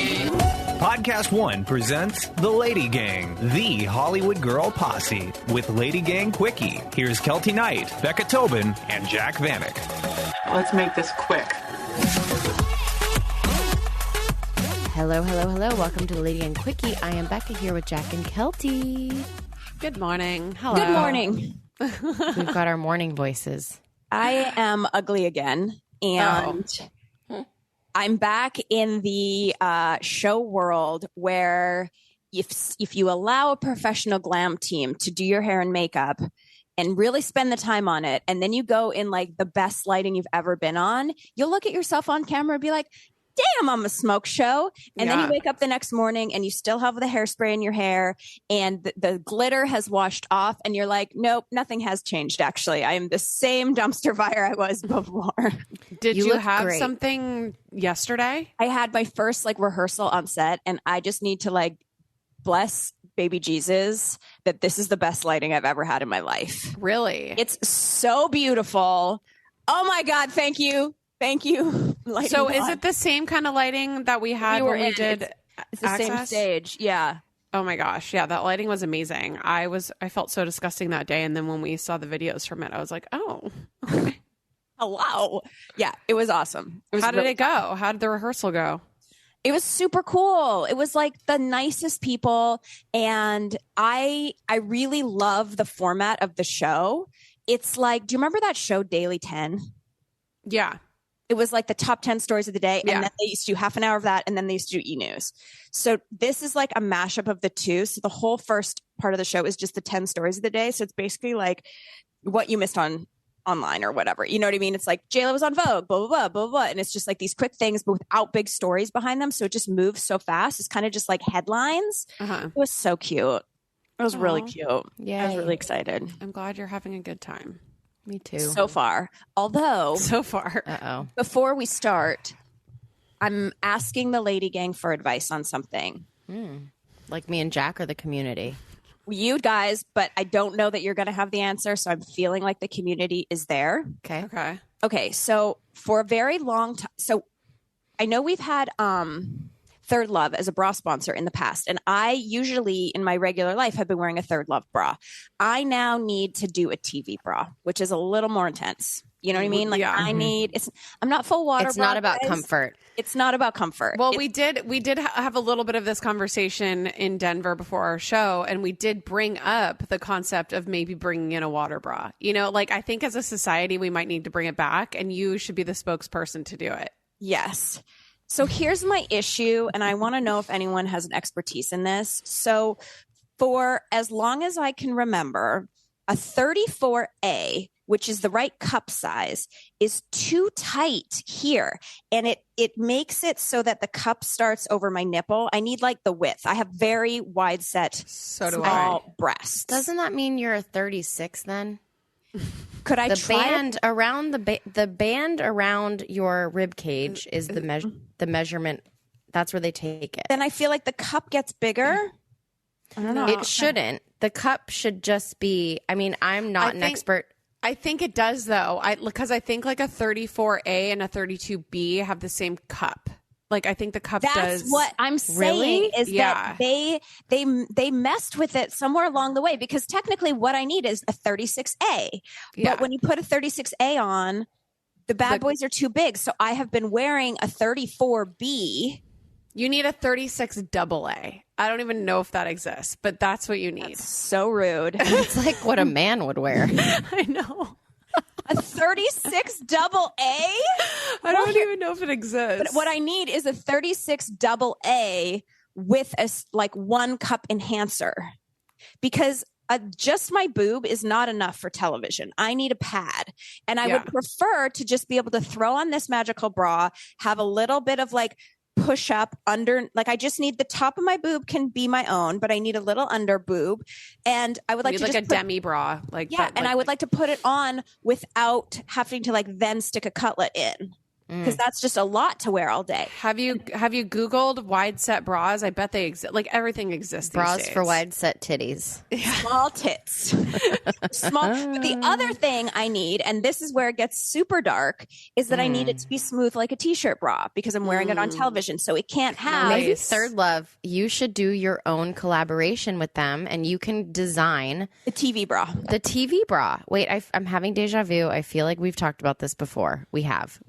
Podcast One presents The Lady Gang, the Hollywood girl posse, with LadyGang Quickie. Here's Kelty Knight, Becca Tobin, and Jack Vanek. Let's make this quick. Hello. Welcome to the LadyGang Quickie. I am Becca here with Jack and Kelty. Good morning. Hello. Good morning. We've got our morning voices. I am ugly again, and I'm back in the show world where if you allow a professional glam team to do your hair and makeup and really spend the time on it, and then you go in like the best lighting you've ever been on, you'll look at yourself on camera and be like, damn, I'm a smoke show. And then you wake up the next morning and you still have the hairspray in your hair and the glitter has washed off and you're like, nope, nothing has changed. Actually, I am the same dumpster fire I was before. Did you have great. something yesterday? I had my first rehearsal on set and I just need to bless baby Jesus that this is the best lighting I've ever had in my life. Really? It's so beautiful. Oh my God. Thank you. Thank you. So is it the same kind of lighting that we had when we did it's the same stage. Yeah. Oh my gosh. Yeah. That lighting was amazing. I felt so disgusting that day. And then when we saw the videos from it, I was like, oh, okay. Oh, wow. Yeah. It was awesome. How did it go? How did the rehearsal go? It was super cool. It was like the nicest people. And I really love the format of the show. It's like, do you remember that show Daily 10? Yeah. It was like the top 10 stories of the day. Yeah. And then they used to do half an hour of that. And then they used to do e-news. So this is like a mashup of the two. So the whole first part of the show is just the 10 stories of the day. So it's basically like what you missed online or whatever. You know what I mean? It's like JLo was on Vogue, blah, blah, blah, blah, blah. And it's just like these quick things, but without big stories behind them. So it just moves so fast. It's kind of just like headlines. It was so cute. It was really cute. Yeah. I was really excited. I'm glad you're having a good time. Me too. So far. Although, So far. Uh-oh. before we start, I'm asking the Lady Gang for advice on something. Like me and Jack or the community? You guys, but I don't know that you're going to have the answer. So I'm feeling like the community is there. Okay. Okay. Okay. So for a very long time, so I know we've had Third Love as a bra sponsor in the past. And I usually in my regular life have been wearing a Third Love bra. I now need to do a TV bra, which is a little more intense. You know what I mean? Like I'm not full water. It's bra, not about guys. comfort. It's not about comfort. Well, we did have a little bit of this conversation in Denver before our show, and we did bring up the concept of maybe bringing in a water bra. You know, like I think as a society, we might need to bring it back, and you should be the spokesperson to do it. Yes. So here's my issue, and I want to know if anyone has an expertise in this. So for as long as I can remember, a 34A, which is the right cup size, is too tight here. And it makes it so that the cup starts over my nipple. I need like the width. I have very wide set, small breasts. Doesn't that mean you're a 36 then? Could I The try band around the band around your rib cage is the measurement. That's where they take it. Then I feel like the cup gets bigger. I don't know. It shouldn't. The cup should just be. I mean, I'm not an expert. I think it does though. Because I think like a 34A and a 32B have the same cup. Like I think the cup does. That's what I'm saying is that they messed with it somewhere along the way because technically what I need is a 36A. But when you put a 36A on, the bad boys are too big. So I have been wearing a 34B. You need a 36 double A. I don't even know if that exists, but that's what you need. That's so rude. It's like what a man would wear. I know. A 36 double A? I don't even know if it exists. But what I need is a 36 double A with a one cup enhancer because just my boob is not enough for television. I need a pad. And I would prefer to just be able to throw on this magical bra, have a little bit of push up under, I just need the top of my boob can be my own, but I need a little under boob. And I would like to just a demi bra. And I would like to put it on without having to then stick a cutlet in. because that's just a lot to wear all day. Have you Googled wide set bras? I bet they exist. Like everything exists. Bras these days. for wide set titties. Small tits. Small. But the other thing I need, and this is where it gets super dark, is that I need it to be smooth like a t-shirt bra because I'm wearing it on television. So it can't have. Maybe Third Love, you should do your own collaboration with them and you can design the TV bra. The TV bra. Wait, I'm having deja vu. I feel like we've talked about this before. We have.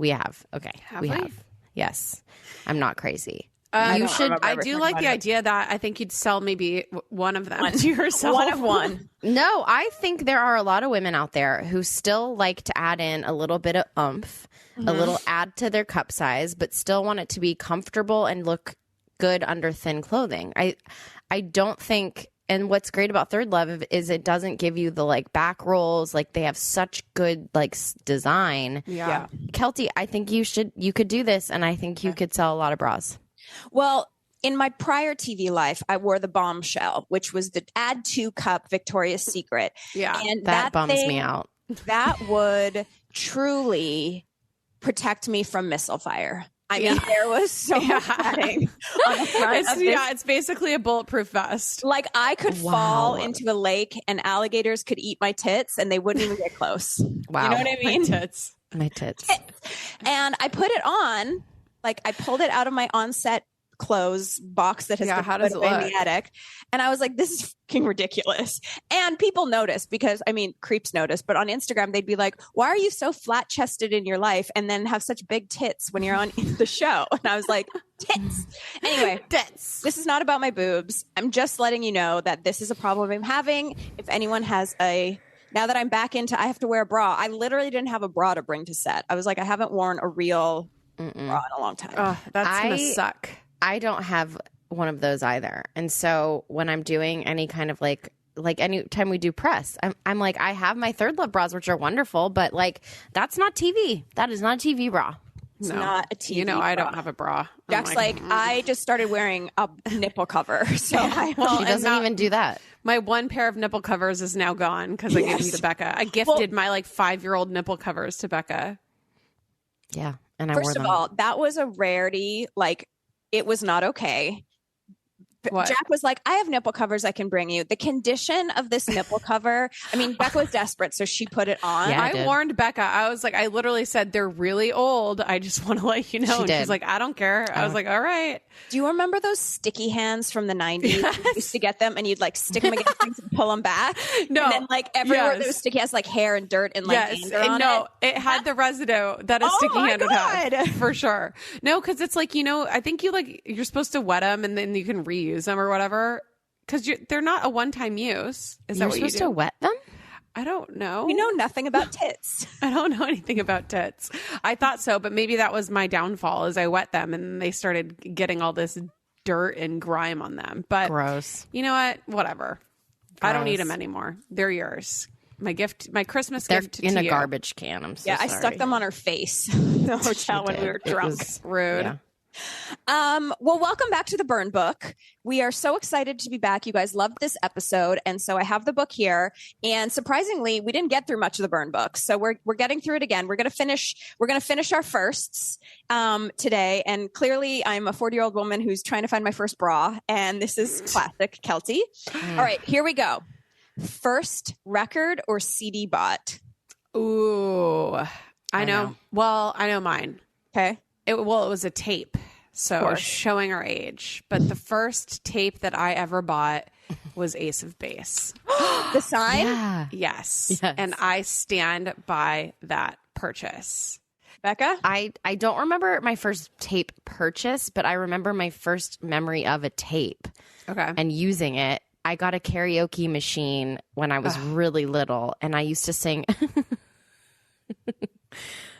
Okay. We have. have? Yes. I'm not crazy. You should. I do like the idea that I think you'd sell maybe one of them to yourself. One of one. No, I think there are a lot of women out there who still like to add in a little bit of oomph, a little add to their cup size, but still want it to be comfortable and look good under thin clothing. I don't think. And what's great about Third Love is it doesn't give you the like back rolls. Like they have such good like design. Yeah. Kelty, I think you could do this, and I think you could sell a lot of bras. Well, in my prior TV life, I wore the Bombshell, which was the add 2 cup Victoria's Secret. Yeah. And That bums me out. That would truly protect me from missile fire. I mean, there was so much padding on the front of this. It's basically a bulletproof vest. Like I could fall into a lake and alligators could eat my tits and they wouldn't even get close. Wow. You know what I mean? My tits. And I put it on, like I pulled it out of my on-set clothes box that has been how does put it away in look? the attic. And I was like, this is fucking ridiculous. And people notice because, I mean, creeps notice, but on Instagram, they'd be like, why are you so flat chested in your life and then have such big tits when you're on the show? And I was like, tits. Anyway, Tits. this is not about my boobs. I'm just letting you know that this is a problem I'm having. If anyone has now that I'm back into, I have to wear a bra. I literally didn't have a bra to bring to set. I was like, I haven't worn a real bra in a long time. Oh, that's gonna suck. I don't have one of those either. And so when I'm doing any kind of like any time we do press, I'm like, I have my Third Love bras, which are wonderful, but like, that's not TV. That is not a TV bra. It's not a TV. You know, I bra. don't have a bra. Jack's like, I just started wearing a nipple cover. So She doesn't even do that. My one pair of nipple covers is now gone because I gave them to Becca. I gifted my like 5-year-old nipple covers to Becca. Yeah. And I wore first them. of all, that was a rarity. Like, it was not okay. What? Jack was like, I have nipple covers I can bring you. The condition of this nipple cover, I mean, Becca was desperate, so she put it on. Yeah. I I did. warned Becca. I was like, I literally said, they're really old. I just want to let you know. She And did. she's like, I don't care. I was like, all right. Do you remember those sticky hands from the 90s? You used to get them and you'd like stick them against things and pull them back. No. And then like everywhere Yes. there was sticky has like hair and dirt and like Yes. anger on No, it. it had the residue that a Oh sticky my hand would God. have. For sure. No, because it's like, you know, I think you're supposed to wet them and then you can reuse them or whatever. Because they're not a one-time use. Is that You're what you supposed do? to wet them? I don't know. We know nothing about tits. I don't know anything about tits. I thought so, but maybe that was my downfall is I wet them and they started getting all this dirt and grime on them. But Gross. you know what? Whatever. I don't Gross. need them anymore. They're yours. My Christmas They're gift in to a you. garbage can. I'm so Yeah, sorry. I stuck them on her face in the hotel when we were It drunk. was- Rude. yeah. Well, welcome back to the Burn Book. We are so excited to be back. You guys loved this episode, and so I have the book here. And surprisingly, we didn't get through much of the Burn Book, so we're getting through it again. We're gonna finish our firsts today. And clearly, I'm a 40-year-old woman who's trying to find my first bra, and this is classic Kelty. All right, here we go. First record or CD bought? Ooh. I know. Well, I know mine. Okay. It was a tape. So showing our age. But the first tape that I ever bought was Ace of Base. The Sign. Yeah. Yes. Yes. And I stand by that purchase. Becca. I don't remember my first tape purchase, but I remember my first memory of a tape Okay. and using it. I got a karaoke machine when I was really little, and I used to sing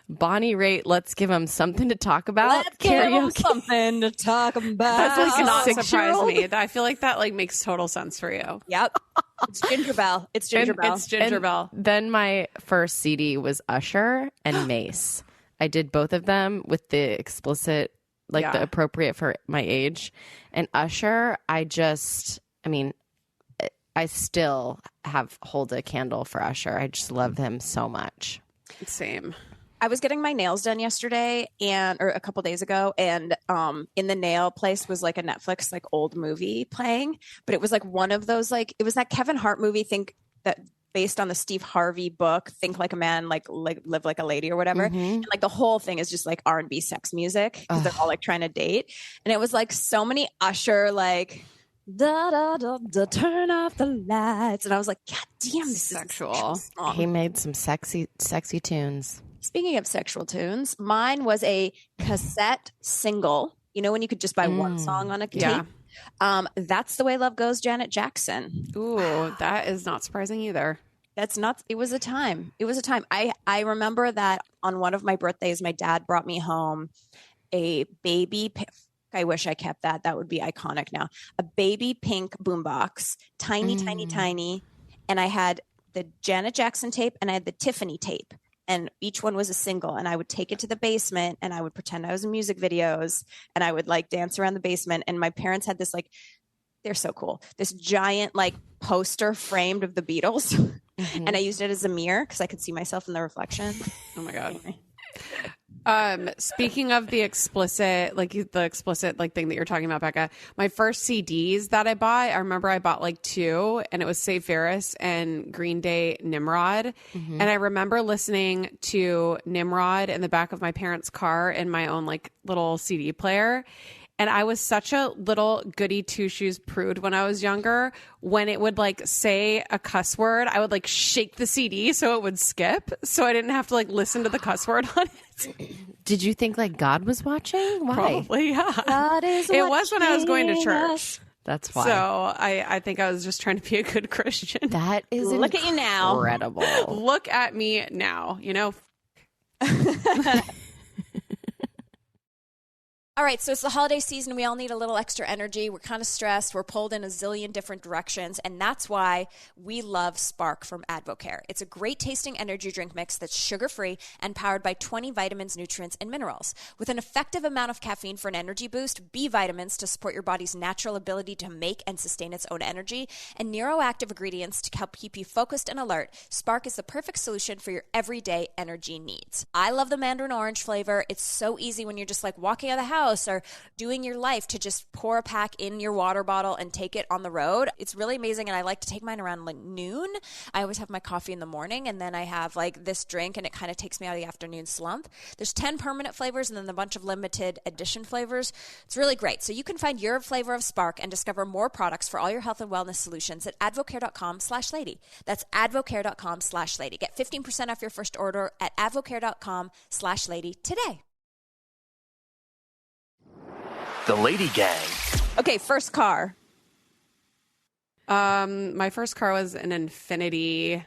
Bonnie Raitt, Let's Give 'Em Something to Talk About. Let's give 'em something to talk about. That does like a not surprise 6-year-old. me. I feel like that like makes total sense for you. Yep. It's Ginger Bell. It's Ginger Bell. It's Ginger Bell. Then my first CD was Usher and Mace. I did both of them with the explicit, like Yeah. the appropriate for my age. And Usher, I still hold a candle for Usher. I just love him so much. Same. I was getting my nails done yesterday or a couple days ago, and in the nail place was like a Netflix like old movie playing, but it was like one of those like it was that Kevin Hart movie based on the Steve Harvey book, Think Like a Man, like Live Like a Lady or whatever. And like the whole thing is just like R&B sex music because they're all like trying to date. And it was like so many Usher like da da da da turn off the lights. And I was like, God damn, this Sexual. is song. He made some sexy tunes. Speaking of sexual tunes, mine was a cassette single. You know when you could just buy one song on a tape? Yeah. That's the Way Love Goes, Janet Jackson. Ooh, that is not surprising either. That's not, it was a time. It was a time. I remember that on one of my birthdays, my dad brought me home a I wish I kept that. That would be iconic now. A baby pink boombox, tiny, tiny, tiny. And I had the Janet Jackson tape and I had the Tiffany tape. And each one was a single. And I would take it to the basement and I would pretend I was in music videos and I would like dance around the basement. And my parents had this like, they're so cool, this giant like poster framed of the Beatles. And I used it as a mirror because I could see myself in the reflection. Oh my God. Speaking of the explicit like thing that you're talking about, Becca, my first CDs that I bought, I remember I bought like 2 and it was Save Ferris and Green Day Nimrod. And I remember listening to Nimrod in the back of my parents' car in my own like little CD player. And I was such a little goody two-shoes prude when I was younger. When it would like say a cuss word, I would like shake the CD so it would skip, so I didn't have to like listen to the cuss word on it. Did you think like God was watching? Why? Probably, yeah. God is it was when I was going to church. us. That's why. So I think I was just trying to be a good Christian. That is Look at you now. incredible. Look at me now, you know. All right, so it's the holiday season. We all need a little extra energy. We're kind of stressed. We're pulled in a zillion different directions, and that's why we love Spark from Advocare. It's a great-tasting energy drink mix that's sugar-free and powered by 20 vitamins, nutrients, and minerals. With an effective amount of caffeine for an energy boost, B vitamins to support your body's natural ability to make and sustain its own energy, and neuroactive ingredients to help keep you focused and alert, Spark is the perfect solution for your everyday energy needs. I love the mandarin orange flavor. It's so easy when you're just like walking out of the house or doing your life to just pour a pack in your water bottle and take it on the road. It's really amazing, and I like to take mine around like noon. I always have my coffee in the morning, and then I have like this drink, and it kind of takes me out of the afternoon slump. There's 10 permanent flavors and then a bunch of limited edition flavors. It's really great. So you can find your flavor of Spark and discover more products for all your health and wellness solutions at advocare.com/lady. That's advocare.com/lady. Get 15% off your first order at advocare.com/lady today. The Lady Gang. Okay, first car. My first car was an Infiniti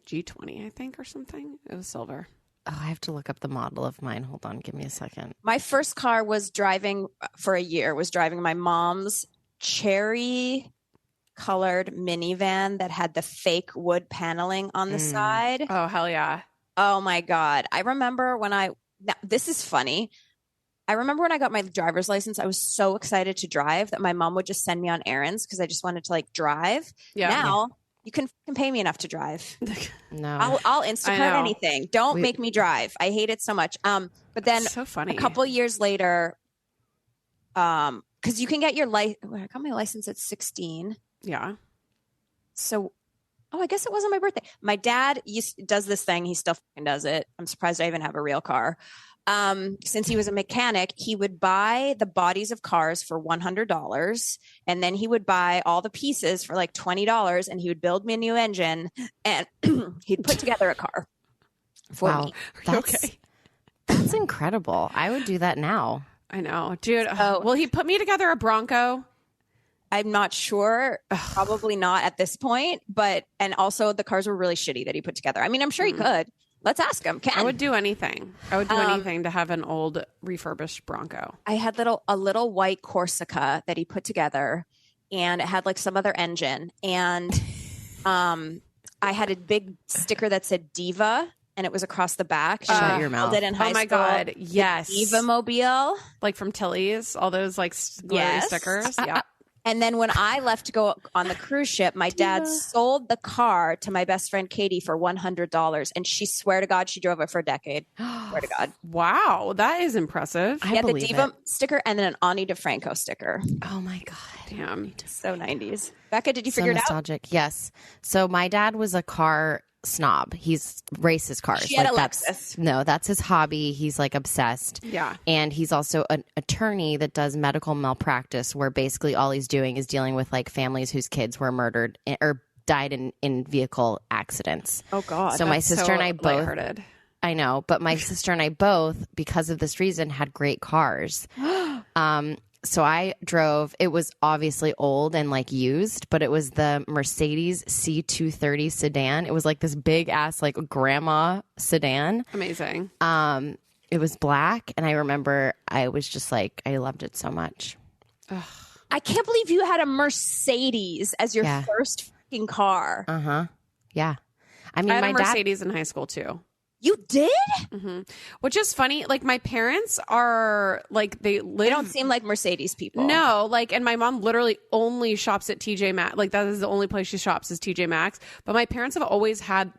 G20, I think, or something. It was silver. Oh, I have to look up the model of mine. Hold on, give me a second. My first car was driving for a year, was driving my mom's cherry colored minivan that had the fake wood paneling on the side. Oh, hell yeah. Oh my God. I remember now, this is funny. I remember when I got my driver's license, I was so excited to drive that my mom would just send me on errands because I just wanted to like drive. Yeah. Now you can pay me enough to drive. No. I'll Instacart anything. Don't make me drive. I hate it so much. But then so funny. A couple years later, because you can get your I got my license at 16. Yeah. So, I guess it wasn't my birthday. My dad does this thing. He still fucking does it. I'm surprised I even have a real car. Since he was a mechanic, he would buy the bodies of cars for $100, and then he would buy all the pieces for like $20, and he would build me a new engine, and he'd put together a car for me. That's incredible. I would do that now. I know, dude. Will he put me together a Bronco? I'm not sure. Probably not at this point, and also the cars were really shitty that he put together. I mean, I'm sure he could. Let's ask him. Ken. I would do anything. I would do anything to have an old refurbished Bronco. I had a little white Corsica that he put together, and it had like some other engine. And I had a big sticker that said Diva, and it was across the back. Shut your mouth. Did in high Oh my school. God. Yes. Diva Mobile. Like from Tilly's, all those like glittery stickers. Yeah. And then when I left to go on the cruise ship, my dad sold the car to my best friend Katie for $100. And she swear to God, she drove it for a decade. Swear to God. Wow, that is impressive. I Yeah, the believe Diva it. sticker and then an Ani DeFranco sticker. Oh my God. Damn. So 90s. Becca, did you So figure it out? nostalgic. Yes. So my dad was a car snob. He's races cars. She had a that's Lexus. no, that's his hobby. He's like obsessed. Yeah. And he's also an attorney that does medical malpractice, where basically all he's doing is dealing with like families whose kids were murdered or died in vehicle accidents. Oh, God. So my sister and I both. lighthearted. I know, but my sister and I both, because of this reason, had great cars. So I drove, it was obviously old and like used, but it was the Mercedes C230 sedan. It was like this big ass, like grandma sedan. Amazing. It was black. And I remember I was just like, I loved it so much. I can't believe you had a Mercedes as your Yeah. first fucking car. Yeah. I mean, I had my a dad. Mercedes in high school too. You did? Which is funny. Like my parents are like they live. They don't seem like Mercedes people. No, like, and my mom literally only shops at TJ Maxx. Like that is the only place she shops is TJ Maxx. But my parents have always had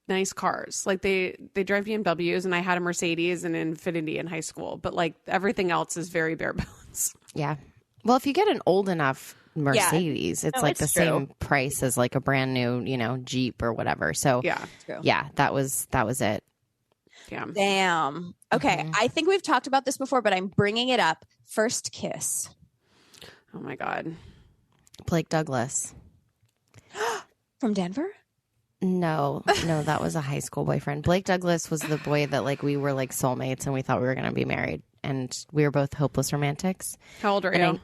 nice cars. Like they drive BMWs, and I had a Mercedes and an Infiniti in high school. But like everything else is very bare bones. Yeah. Well, if you get an old enough Mercedes, it's No, like it's the true. same price as like a brand new, Jeep or whatever. So Yeah. yeah, that was it. Yeah. Damn. Okay. I think we've talked about this before, but I'm bringing it up. First kiss. Oh my God. Blake Douglas. From Denver? No, that was a high school boyfriend. Blake Douglas was the boy that like we were like soulmates and we thought we were going to be married, and we were both hopeless romantics. How old are And you?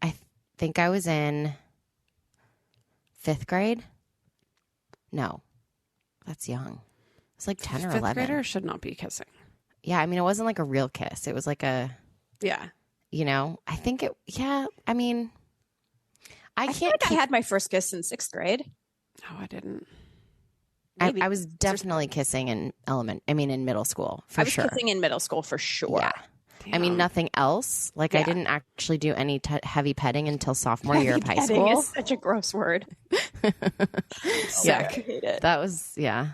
I think I was in 5th grade. No, that's young. It's like 10 or Fifth 11. graders should not be kissing. Yeah, I mean, it wasn't like a real kiss. It was like a, Yeah. I think it. Yeah, I mean, I I can't. I had my first kiss in 6th grade. No, I didn't. Maybe. I was definitely kissing in in middle school for I was sure. kissing in middle school for sure. Yeah. I mean, nothing else. Like, I didn't actually do any heavy petting until sophomore year of high Petting school. is such a gross word. Yeah. I hate it. That was, yeah.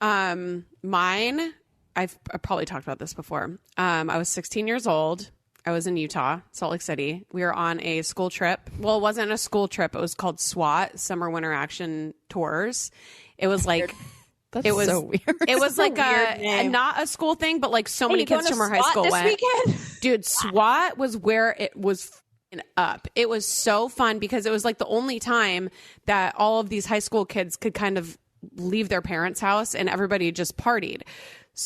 Mine, I probably talked about this before. I was 16 years old. I was in Utah, Salt Lake City. We were on a school trip. Well, it wasn't a school trip. It was called SWAT, Summer Winter Action Tours. It was like, That's it was so weird. It was like weird name. not a school thing, but like so many you going kids to from our high SWAT school this went. weekend? Dude, SWAT was where it was f***ing up. It was so fun because it was like the only time that all of these high school kids could kind of leave their parents' house and everybody just partied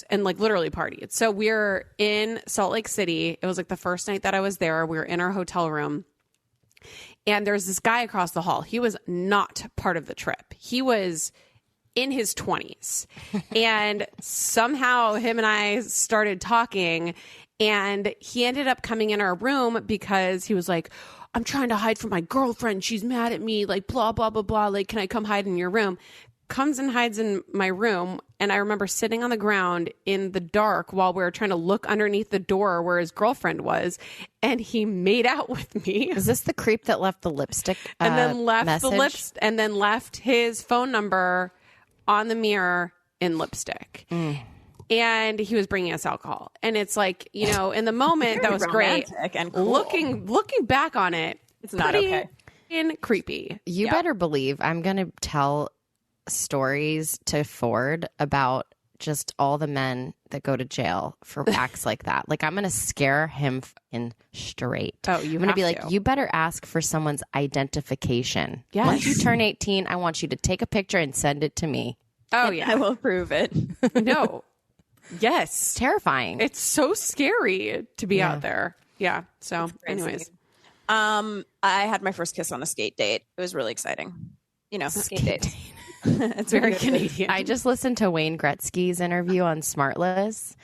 and like literally partied. So we're in Salt Lake City. It was like the first night that I was there. We were in our hotel room. And there's this guy across the hall. He was not part of the trip. He was in his 20s. And somehow him and I started talking, and he ended up coming in our room because he was like, I'm trying to hide from my girlfriend. She's mad at me, like blah, blah, blah, blah. Like, can I come hide in your room? Comes and hides in my room. And I remember sitting on the ground in the dark while we were trying to look underneath the door where his girlfriend was. And he made out with me. Is this the creep that left the lipstick And then left message? the lips, and then left his phone number on the mirror in lipstick. And he was bringing us alcohol. And it's like, in the moment that was great. Romantic and cool. Looking back on it, It's not pretty okay. and creepy. You better believe I'm going to tell stories to Ford about just all the men that go to jail for acts like that. Like, I'm going to scare him in straight. Oh, I'm going to be like, you better ask for someone's identification. Yes. Once you turn 18, I want you to take a picture and send it to me. Oh, I yeah. will prove it. No. It's Yes. terrifying. It's so scary to be out there. Yeah. So, anyways. I had my first kiss on a skate date. It was really exciting. Skate date. It's very Canadian. I just listened to Wayne Gretzky's interview on Smartless,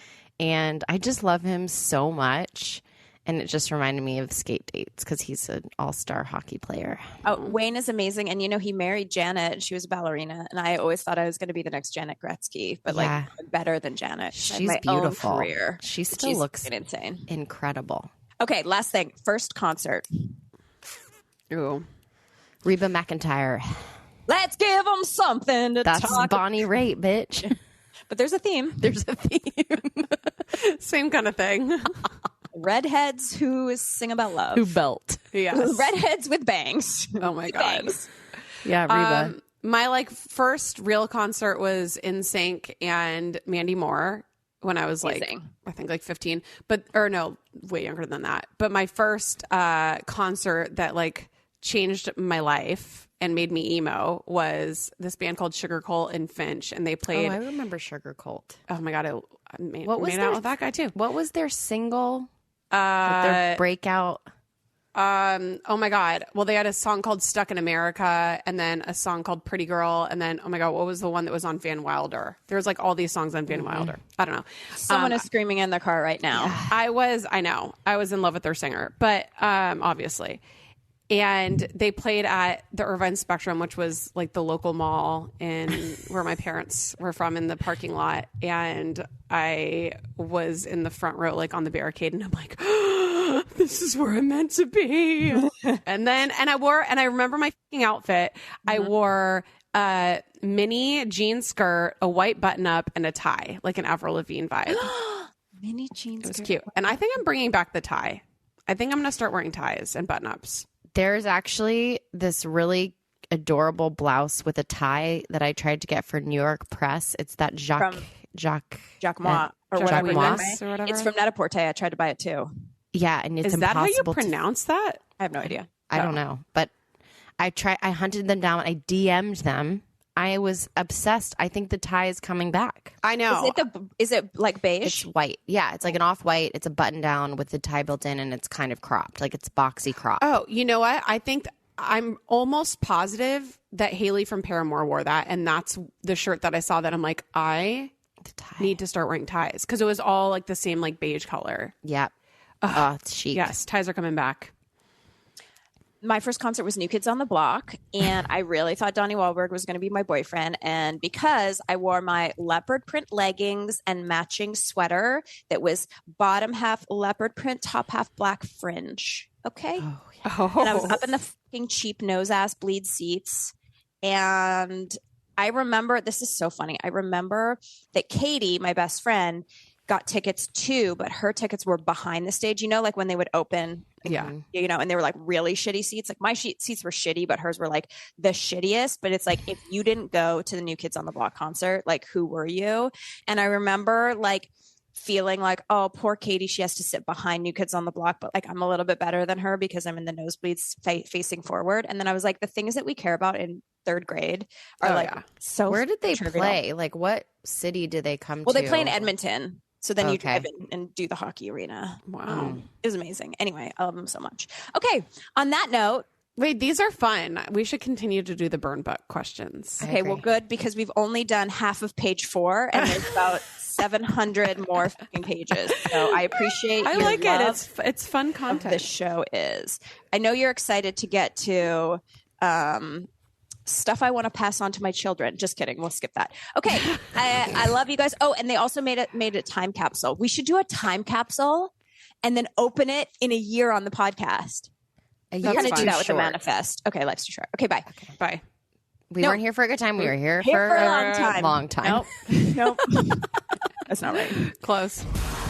and I just love him so much. And it just reminded me of skate dates because he's an all-star hockey player. Oh, Wayne is amazing. And, he married Janet, and she was a ballerina. And I always thought I was going to be the next Janet Gretzky, but Yeah. like better than Janet. I have She's my own beautiful. career. She still She's looks fucking insane. incredible. Okay, last thing. First concert. Ooh. Reba McEntire. Let's give them something to That's talk. Bonnie Raitt, bitch. But there's a theme. There's a theme. Same kind of thing. Redheads who sing about love. Who belt? Yes. Redheads with bangs. Oh my God. Bangs. Yeah, Reba. My first real concert was NSYNC and Mandy Moore when I was Amazing. I think 15, or no, way younger than that. But my first concert that changed my life and made me emo was this band called Sugar Cult and Finch, and they played. Oh, I remember Sugar Cult. Oh my God, I made What was out their- with that guy too. What was their single? Their breakout. Oh my God. Well, they had a song called Stuck in America, and then a song called Pretty Girl, and then, oh my God, what was the one that was on Van Wilder? There was all these songs on Van Wilder. I don't know. Someone is screaming in their car right now. I was in love with their singer, but obviously. And they played at the Irvine Spectrum, which was the local mall in where my parents were from, in the parking lot. And I was in the front row, on the barricade, and I'm like, oh, this is where I'm meant to be. and I remember my fucking outfit. Mm-hmm. I wore a mini jean skirt, a white button up, and a tie, like an Avril Lavigne vibe. Mini jeans. It was cute. And I think I'm bringing back the tie. I think I'm going to start wearing ties and button ups. There's actually this really adorable blouse with a tie that I tried to get for New York Press. It's that Jacques Mois or whatever. Or whatever. It's from Net-a-Porter. I tried to buy it too. Yeah, and it's Is that impossible how you pronounce that? I have no idea. I don't know, but I hunted them down. I DM'd them. I was obsessed. I think the tie is coming back. I know. Is it beige? It's white. Yeah, it's an off-white. It's a button down with the tie built in, and it's kind of cropped. It's boxy crop. Oh, you know what? I think I'm almost positive that Haley from Paramore wore that, and that's the shirt that I saw that I'm like, I need to start wearing ties, because it was all the same beige color. Yeah. Oh, it's chic. Yes, ties are coming back. My first concert was New Kids on the Block, and I really thought Donnie Wahlberg was going to be my boyfriend. And because I wore my leopard print leggings and matching sweater that was bottom half leopard print, top half black fringe. Okay. Oh, yeah. And I was up in the fucking cheap nose ass bleed seats. And I remember, this is so funny. I remember that Katie, my best friend, got tickets too, but her tickets were behind the stage, when they would open, and they were really shitty seats. My seats were shitty, but hers were the shittiest. But it's if you didn't go to the New Kids on the Block concert, who were you? And I remember feeling oh, poor Katie, she has to sit behind New Kids on the Block, but I'm a little bit better than her because I'm in the nosebleeds facing forward. And then I was the things that we care about in third grade are so. Where did they trivial. play? What city did they come to? Well, they play in Edmonton. So then you Okay. drive in and do the hockey arena. Wow. It was amazing. Anyway, I love them so much. Okay. On that note. Wait, these are fun. We should continue to do the burn book questions. Okay, well, good, because we've only done half of page 4 and there's about 700 more fucking pages. So I appreciate I your like love it. It's fun of content. this show is. I know you're excited to get to stuff I want to pass on to my children. Just kidding. We'll skip that. Okay. I love you guys. Oh, and they also made a time capsule. We should do a time capsule and then open it in a year on the podcast. A We're year going to do that with the short. manifest. Okay. Life's too short. Okay. Bye. Bye. We No. weren't here for a good time. We were here Here for for a long time. long time. Nope. That's not right. Close.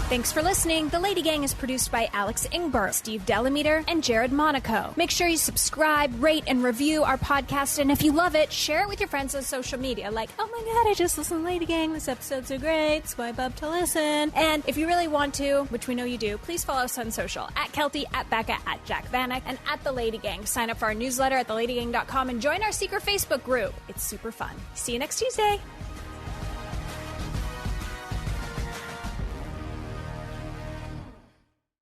Thanks for listening. The Lady Gang is produced by Alex Ingber, Steve Delameter, and Jared Monaco. Make sure you subscribe, rate, and review our podcast. And if you love it, share it with your friends on social media. Like, oh my God, I just listened to Lady Gang. This episode's so great. Swipe up to listen. And if you really want to, which we know you do, please follow us on social. At Kelty, at Becca, at Jack Vanek, and at The Lady Gang. Sign up for our newsletter at theladygang.com and join our secret Facebook group. It's super fun. See you next Tuesday.